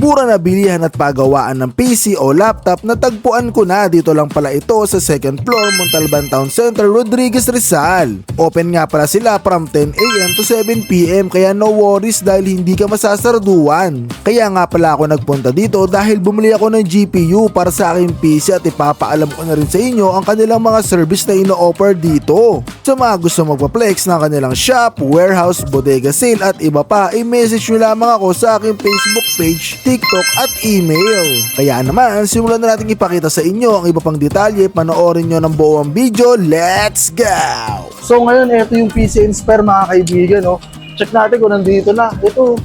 mura na bilihan at pagawaan ng PC o laptop na tagpuan ko na. Dito lang pala ito sa 2nd floor, Montalban Town Center, Rodriguez, Rizal. Open nga pala sila from 10 AM to 7 PM kaya no worries dahil hindi ka masasarduan. Kaya nga pala ako nagpunta dito dahil bumili ako ng GPU para sa aking PC at ipapaalam ko na rin sa inyo ang kanilang mga service na ino-offer dito. Sa mga gusto magpa-flex ng kanilang shop, warehouse, bodega sale at iba pa, i-message nyo lamang ako sa aking Facebook page, TikTok at email. Kaya naman, simulan na natin ipakita sa inyo ang iba pang detalye. Panoorin nyo ng buo ang video. Let's go! So ngayon, ito yung PC Inspire mga kaibigan. No? Check natin kung nandito na. Ito,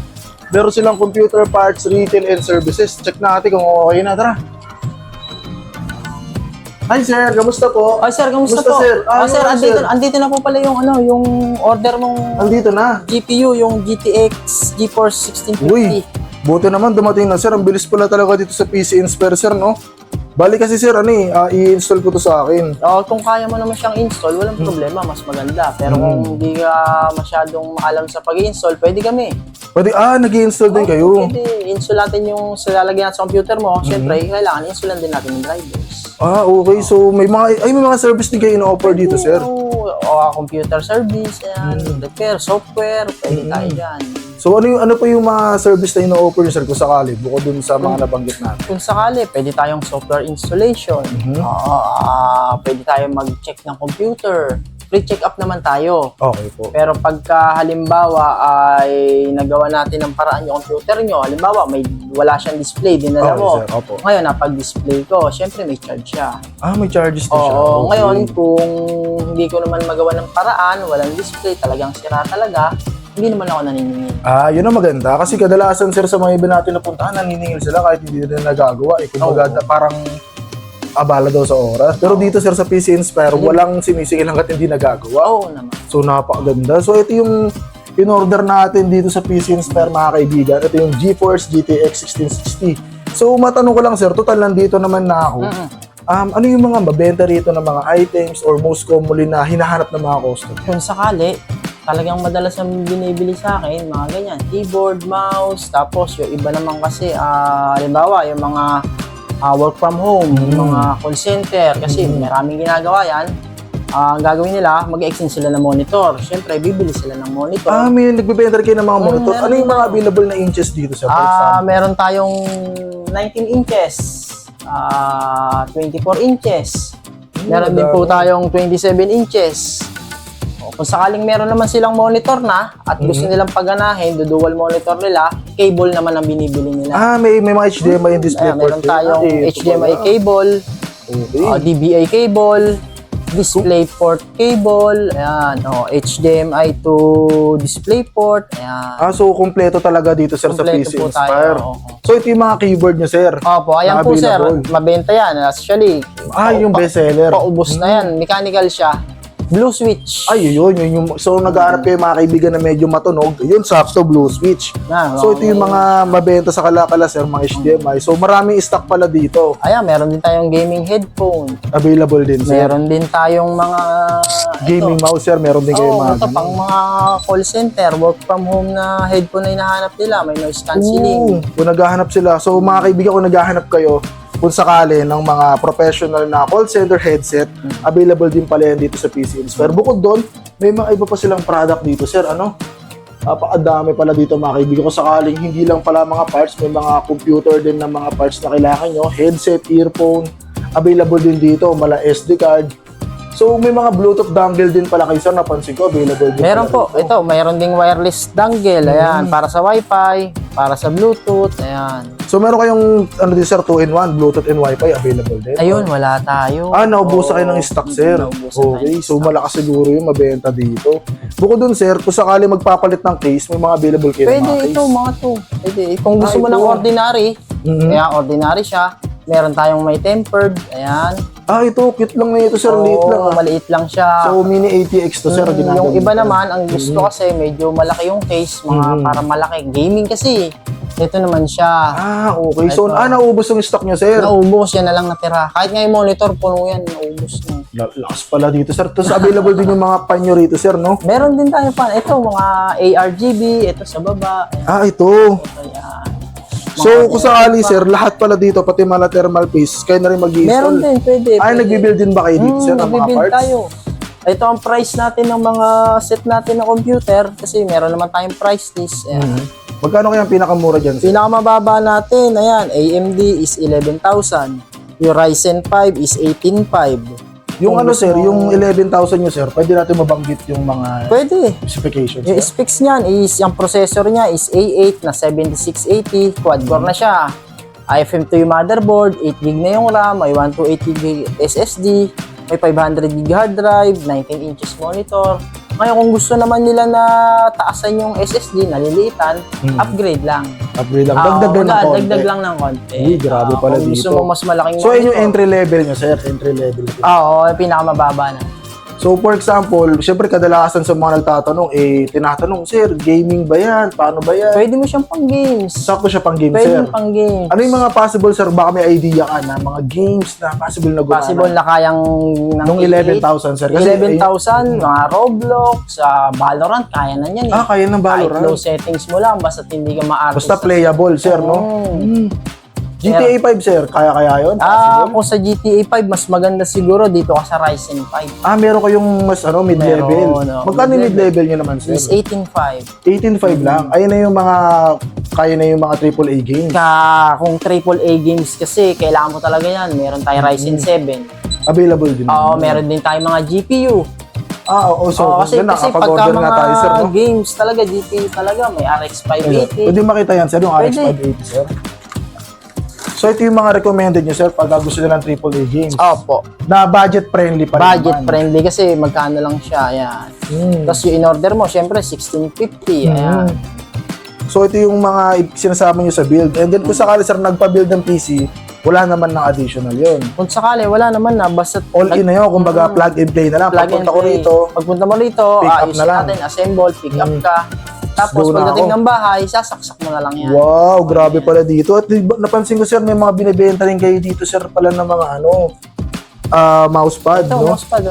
meron silang computer parts, retail and services. Check natin kung okay na. Tara! Hi sir, kamusta po? Oh, sir, kamusta po? Sir? Sir, andito na po pala yung yung order mong Andito na. GPU, yung GTX GeForce 1650. Uy, buti naman dumating na sir. Ang bilis pala talaga dito sa PC Inspire sir, no? Bali kasi sir, i-install ko to sa akin. Kung kaya mo naman siyang install, walang problema, mas maganda. Pero kung hindi ka masyadong alam sa pag-i-install, pwede kami. Pwede, nag-i-install din kayo. Pwede, install natin yung lalagyan natin sa computer mo. Siyempre, kailangan installan din natin yung drivers. Okay. So, may mga service din kayo ino-offer dito, sir. Computer service, repair, software, pwede tayo dyan. So, ano po yung mga service na ino-offer niyo, sir, kung sakali, bukod dun sa mga nabanggit natin? Kung sakali, pwede tayong software installation. Pwede tayong mag-check ng computer. Pre-check up naman tayo. Okay po. Pero pagka halimbawa ay nagawa natin ng paraan yung computer nyo, halimbawa wala siyang display, dinala mo. Sir. Opo. Ngayon, napag-display ko, syempre may charge siya. May charges na siya. Oo, ngayon kung hindi ko naman magawa ng paraan, walang display, talagang sira talaga, hindi naman ako naniningil. Yun ang maganda. Kasi kadalasan, sir, sa mga iba natin napuntahan, naniningil sila kahit hindi nila nagagawa. Kumbaga, parang abala daw sa oras. Pero dito, sir, sa PC Inspire, walang sinisingil hanggat hindi nagagawa. Oo naman. So, napakaganda. So, ito yung in-order natin dito sa PC Inspire, mga kaibigan. Ito yung GeForce GTX 1660. So, matanong ko lang, sir, total nandito naman na ako. Ano yung mga mabenta rito ng mga items or most commonly na hinahanap ng mga customer? Kung sakali, talagang madalas ang binibili sa akin, mga ganyan, keyboard, mouse, tapos yung iba naman kasi, halimbawa, yung mga work from home, yung mga call center, kasi maraming ginagawa yan. Ang gagawin nila, mag-extend sila ng monitor. Siyempre, bibili sila ng monitor. May nagbibenta kayo ng mga monitor. Ano yung mga available na inches dito, sir? Meron tayong 19 inches, 24 inches. Meron din po tayong 27 inches. Kung sakaling meron naman silang monitor na at gusto nilang paganahin, dual monitor nila, cable naman ang binibili nila. May mga HDMI display port. Meron tayong HDMI cable, DBA cable, DisplayPort cable, ayan, HDMI to DisplayPort, ayan. So kompleto talaga dito, sir, sa PC Inspire. So ito yung mga keyboard nyo, sir. Opo, ayan po, sir, mabenta yan. Actually, yung bestseller. Paubos na yan, mechanical siya. Blue switch. Yun. So, nag-aarap kayo mga kaibigan na medyo matunog. Yun, sakto, blue switch. So, ito yung mga mabenta sa Kalakala, sir, mga HDMI. So, maraming stock pala dito. Ayan, meron din tayong gaming headphone. Available din, sir. Meron din tayong mga gaming mouse, sir. Meron din kayo mga ito, pang mga call center, work from home na headphone na hinahanap nila. May noise cancelling. Kung naghahanap sila. So, mga kaibigan, kung naghahanap kayo, kung sakali ng mga professional na call center headset, available din pala yan dito sa PC Inspire. Bukod doon, may mga iba pa silang product dito, sir. Napakadami pala dito, mga kaibigan. Kung sakaling hindi lang pala mga parts, may mga computer din na mga parts na kailangan nyo. Headset, earphone, available din dito. Mala SD card. So, may mga Bluetooth dongle din pala kayo, sir. Napansin ko, available din. Meron po. Ito, mayroon ding wireless dongle. Ayan, para sa Wi-Fi, para sa Bluetooth. Ayan. So, meron kayong, din, sir, 2-in-1, Bluetooth and Wi-Fi available din? Ayun, wala tayo. Naubusan kayo ng stock, sir. Okay, so malakas siguro yung mabenta dito. Bukod dun, sir, kung sakali magpapalit ng case, may mga available kayo ng mga case? Pwede ito, mga to. Pwede. Kung gusto mo ng ordinary, kaya ordinary siya. Meron tayong may tempered, ayan. Ito, cute lang na ito, sir. Liit lang. Maliit lang siya. So, mini ATX to, sir. Yung iba naman, ang gusto kasi medyo malaki yung case, mga para malaki. Gaming kasi. Ito naman siya. Okay. So, naubos yung stock niya, sir? Naubos, yan na lang natira. Kahit nga yung monitor, puno yan, naubos na. Lakas pala dito, sir. Tapos, available din yung mga panyo rito, sir, no? Meron din tayo pa. Ito, mga ARGB. Ito sa baba. Ayan. Ito. Ayan. So, kung sakali, sir, lahat pala dito, pati mga thermal paste, kayo na rin mag-i-install. Meron din, pwede. Ay, pwede. nagbibuild din ba kayo dito, sir, ng mga Nagbibuild parts? tayo. Ito ang price natin ng mga set natin na computer kasi meron naman tayong price list. Ayan. Magkano kaya ang pinakamura dyan, sir? Pinakamababa natin, ayan, AMD is 11,000. Yung Ryzen 5 is 18,500. Yung Kung ano, gusto sir, mo- yung 11,000 nyo, sir, pwede natin mabanggit yung mga Pwede. specifications, Yung sir? specs niyan is, yung processor niya is A8 na 7680, quad core na siya. iFM2 yung motherboard, 8GB na yung RAM, may 128GB SSD, may 500GB hard drive, 19 inches monitor. Ngayon kung gusto naman nila na taasan yung SSD, naliliitan, upgrade lang. Upgrade lang. Ah, Dagdag lang ng konti. dagdag lang ng konti. Uy, grabe pala kung gusto dito. mo mas malaking So, yun yung monitor. entry level nyo, sir. Entry level. Oo, yung pinakamababa na. So, for example, syempre kadalasan sa mga nagtatanong, tinatanong, sir, gaming ba yan? Paano ba yan? Pwede mo siyang pang games. Sakto siya pang game, Pwede sir. mo pang games. Ano yung mga possible, sir? Baka may idea ka na mga games na possible na gumana? Possible na kayang ng Nung 11,000, sir. Kasi 11,000, mga Roblox, Valorant, kaya na yan eh. kaya ng Kahit Valorant. low settings mo lang, basta hindi ka ma-artist. Basta playable, sir, no? Oo. GTA 5, sir. Kaya yun? Kung sa GTA 5, mas maganda siguro dito ka sa Ryzen 5. Meron kayong mas mid-level. Meron, Magkano yung mid-level. mid-level nyo naman, sir? Is 18.5. 18.5 lang. Ayun na yung mga, kaya na yung mga AAA games. Kung AAA games kasi, kailangan mo talaga yan. Meron tayo Ryzen 7. Available din. Oo, meron din tayo mga GPU. Oo, so, Oo, kasi yun, pagka nakapag-order mga na tayo, sir, no? games talaga, GPU talaga, may RX 580. Pwede makita yan, sir, yung RX Pwede. 580, sir. So, ito yung mga recommended nyo, sir, pag gusto nyo ng AAA games. Opo. Na budget-friendly pa rin Budget naman. friendly kasi magkano lang siya, ayan. Tapos yung in-order mo, syempre 1650, ayan. So, ito yung mga sinasama nyo sa build. And then, kung sakali, sir, nagpa-build ng PC, wala naman ng additional yun. Kung sakali, wala naman na, basta All in na yun, kumbaga plug and play na lang. plug and Pagpunta ko play. rito, Pagpunta mo rito, pick up ayusin na lang. natin, assemble, pick up ka. Tapos Go na pagdating ako. ng bahay, sasaksak mo na lang yan. wow, grabe pala dito. At napansin ko, sir, may mga binibenta rin kayo dito, sir, pala ng mga mousepad, Ito, no? mousepad,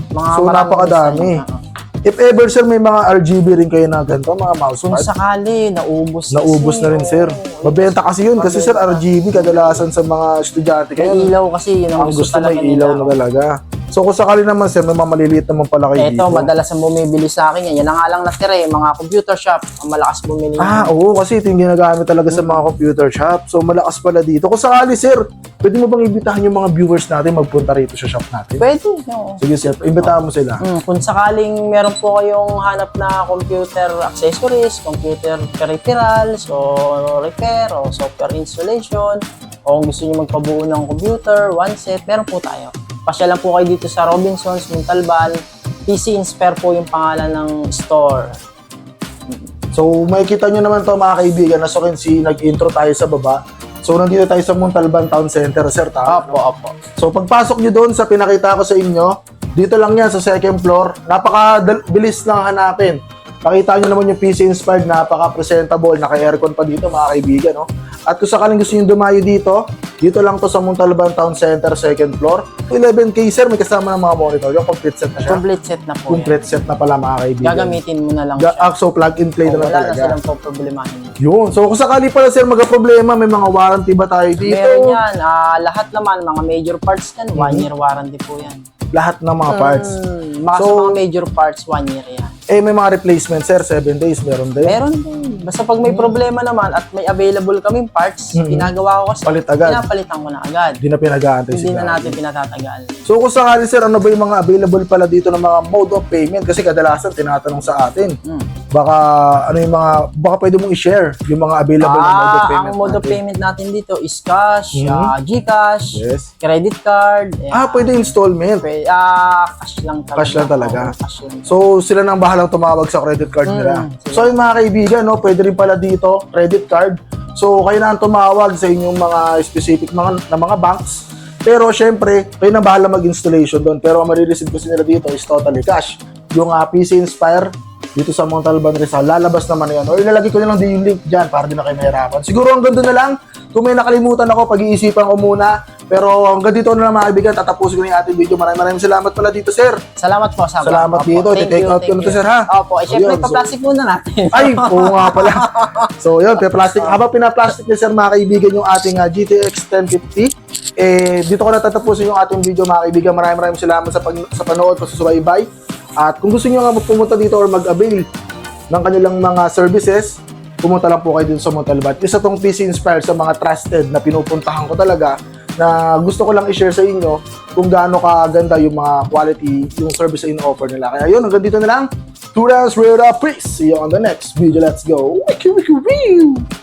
Mga So, maraming napakadami. design, oo. If ever, sir, may mga RGB rin kayo na ganito, mga Kung mousepad. sakali, naubos Naubos na rin, sir. Mabenta kasi yun. Kasi, sir, RGB, kadalasan sa mga estudyante May kayo. ilaw kasi, yun ang Ang gusto gusto talaga may ilaw nila. na talaga. So, kung sakali naman, sir, may mga maliliit naman pala kayo dito. Ito, madalas ang bumibili sa akin yan. Yan ang nga lang natira eh, mga computer shop, ang malakas bumili. Oo, kasi ito yung ginagamit talaga sa mga computer shop. So, malakas pala dito. Kung sakali, sir, pwede mo bang imbitahan yung mga viewers natin magpunta rito sa shop natin? Pwede, no. Sige, sir, imbitahan mo sila. Kung sakaling meron po kayong hanap na computer accessories, computer peripherals, o repair, o software installation, o kung gusto nyo magpabuo ng computer, one set, meron po tayo. Pasya lang po kayo dito sa Robinsons, Montalban. PC Inspire po yung pangalan ng store. So, makikita nyo naman to mga kaibigan, na so nag-intro tayo sa baba. So, nandito tayo sa Montalban Town Center, sir, tama? Opo. So, pagpasok nyo doon sa pinakita ko sa inyo, dito lang yan sa second floor. Napaka-bilis lang hanapin. Pakita nyo naman yung PC Inspired, napaka-presentable, naka-aircon pa dito mga kaibigan, no? At kung sakaling gusto nyo dumayo dito lang to sa Montalban Town Center, second floor. 11K, sir, may kasama ng mga monitor. Yung complete set na siya. Complete set na po Complete set na pala mga kaibigan. yan. Gagamitin mo na lang siya. So, plug and play na lang Wala na talaga. silang po problemahin. Yun. So, kung sakali pala, sir, magka-problema, may mga warranty ba tayo dito? Meron yan. Lahat naman, mga major parts yan, 1 year warranty po yan. Lahat ng mga parts. Mga So, sa mga major parts, 1 year yan. May mga replacement, sir, 7 days, meron din. Meron din. Basta pag may problema naman at may available kaming parts, ginagawa ko kasi Palit agad. pinapalitan ko na agad. Hindi na pinag-aantay Hindi na sila. natin pinatatagal. So, kung sakali, sir, ano ba yung mga available pala dito ng mga mode of payment? Kasi kadalasan, tinatanong sa atin. Baka, baka pwede mong i-share yung mga available na mode of payment Ang mode of natin. payment natin dito is cash, GCash, Yes. credit card. Pwede installment. Cash lang talaga. Cash lang talaga. Oo, cash lang. So, sila nang bahalang tumawag sa credit card nila. sila. So, yung mga kaibigan, no, pwede rin pala dito, credit card. So, kayo na ang tumawag sa inyong mga specific na mga banks. Pero, syempre, kayo na bahala mag-installation doon. Pero, ang marireceive kasi nila dito is totally cash. Yung PC Inspire, dito sa Montalban Rizal, lalabas naman yan. O, ilalagay ko na lang din yung link dyan para di na kayo mahirapan. Siguro hanggang doon na lang. Kung may nakalimutan ako, pag-iisipan ko muna. Pero hanggang dito na lang mga kaibigan, tatapusin ko na yung ating video. Maraming salamat pala dito, sir. Salamat po, Sam. Salamat Opo, dito. thank Take you, out ko thank na to, you. sir, ha? Opo, syempre, Ayun, so- pa-plastic muna natin. Ay, oo nga pala. So, yun, plastic. Habang pinaplastic niya, sir, mga kaibigan, yung ating GTX 1050, dito ko natatapusin yung ating video, mga kaibigan. Maraming salamat sa panood, pagsusubaybay. At kung gusto niyo nga pumunta dito or mag-avail ng kanilang mga services, pumunta lang po kayo dito sa Montalban. Isa tong PC inspired sa mga trusted na pinupuntahan ko talaga, na gusto ko lang i-share sa inyo kung gaano kaganda yung mga quality, yung service na in-offer nila. Kaya yun, hanggang dito na lang. 2 rounds, peace! See you on the next video. Let's go! Wiki, wiki, wiki.